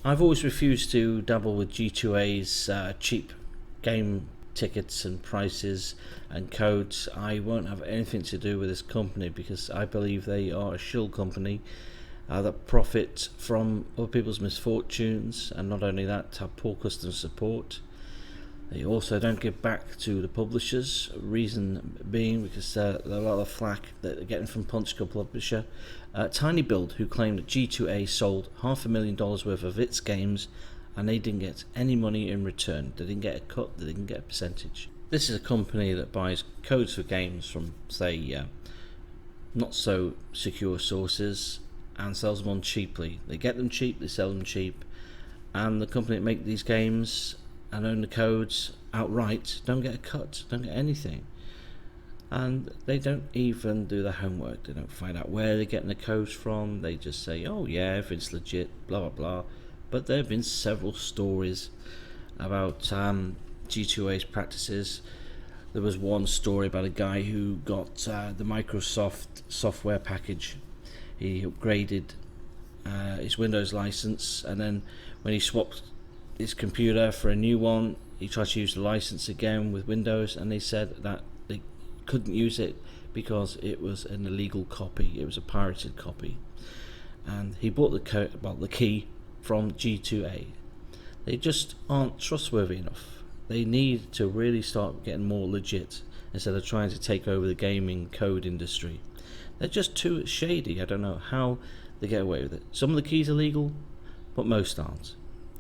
I've always refused to dabble with G2A's cheap game tickets and prices and codes. I won't have anything to do with this company because I believe they are a shill company that profit from other people's misfortunes, and not only that, have poor customer support. They also don't give back to the publishers, reason being because a lot of flack that they're getting from Punch Club publisher Tiny Build, who claimed that G2A sold $500,000 worth of its games and they didn't get any money in return. They didn't get a cut, they didn't get a percentage. This is a company that buys codes for games from, say, not so secure sources and sells them on cheaply. They get them cheap, they sell them cheap, and the company that make these games and own the codes outright don't get a cut, don't get anything. And they don't even do their homework. They don't find out where they're getting the codes from. They just say, oh yeah, everything's legit, blah blah blah. But there have been several stories about G2A's practices. There was one story about a guy who got the Microsoft software package. He upgraded his Windows license, and then when he swapped his computer for a new one, he tried to use the license again with Windows, and they said that they couldn't use it because it was an illegal copy. It was a pirated copy, and he bought the key from G2A. They just aren't trustworthy enough. They need to really start getting more legit instead of trying to take over the gaming code industry. They're just too shady. I don't know how they get away with it. Some of the keys are legal, but most aren't.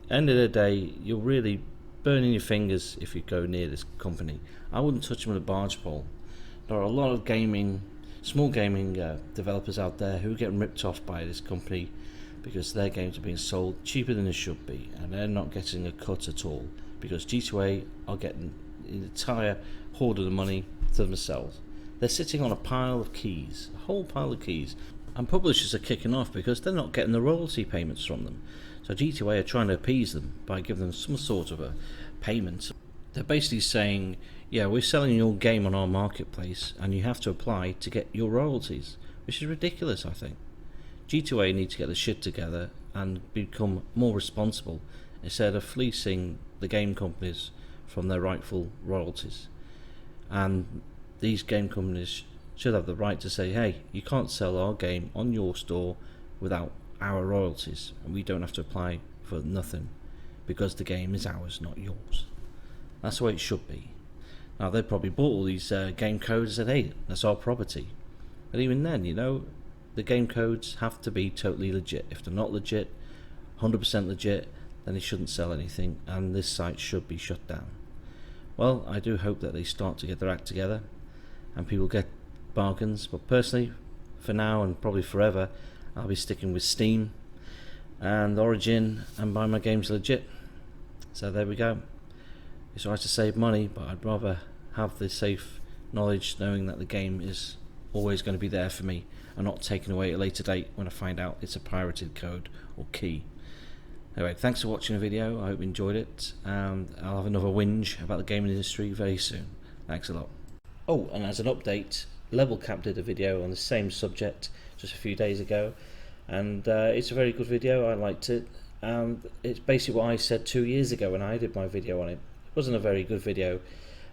End of the day, you're really burning your fingers if you go near this company. I wouldn't touch them with a barge pole. There are a lot of small gaming developers out there who are getting ripped off by this company because their games are being sold cheaper than they should be, and they're not getting a cut at all because G2A are getting the entire hoard of the money to themselves. They're sitting on a pile of keys, a whole pile of keys, and publishers are kicking off because they're not getting the royalty payments from them. So G2A are trying to appease them by giving them some sort of a payment. They're basically saying, yeah, we're selling your game on our marketplace and you have to apply to get your royalties, which is ridiculous, I think. G2A need to get the shit together and become more responsible instead of fleecing the game companies from their rightful royalties. And these game companies should have the right to say, hey, you can't sell our game on your store without our royalties, and we don't have to apply for nothing because the game is ours, not yours. That's the way it should be. Now, they probably bought all these game codes and said, hey, that's our property. But even then, the game codes have to be totally legit. If they're not legit, 100% legit, then they shouldn't sell anything, and this site should be shut down. Well, I do hope that they start to get their act together and people get bargains, but personally, for now and probably forever, I'll be sticking with Steam and Origin and buy my games legit. So there we go. It's alright to save money, but I'd rather have the safe knowledge knowing that the game is always going to be there for me and not taken away at a later date when I find out it's a pirated code or key. Anyway, thanks for watching the video. I hope you enjoyed it, and I'll have another whinge about the gaming industry very soon. Thanks a lot. Oh, and as an update, Level Cap did a video on the same subject just a few days ago, and it's a very good video. I liked it. It's basically what I said 2 years ago when I did my video on it. It wasn't a very good video,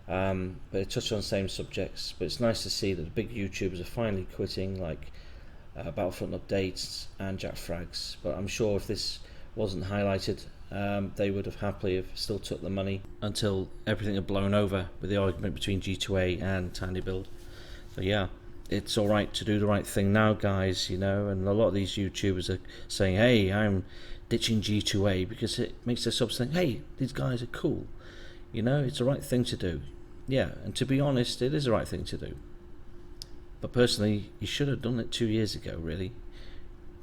but it touched on the same subjects. But it's nice to see that the big YouTubers are finally quitting, like Battlefront Updates and Jack Frags. But I'm sure if this wasn't highlighted, they would have happily have still took the money until everything had blown over with the argument between G2A and Tiny Build. So yeah, it's alright to do the right thing now, guys, and a lot of these YouTubers are saying, hey, I'm ditching G2A because it makes their subs think, hey, these guys are cool. It's the right thing to do. Yeah, and to be honest, it is the right thing to do. But personally, you should have done it 2 years ago, really.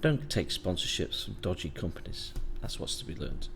Don't take sponsorships from dodgy companies. That's what's to be learned.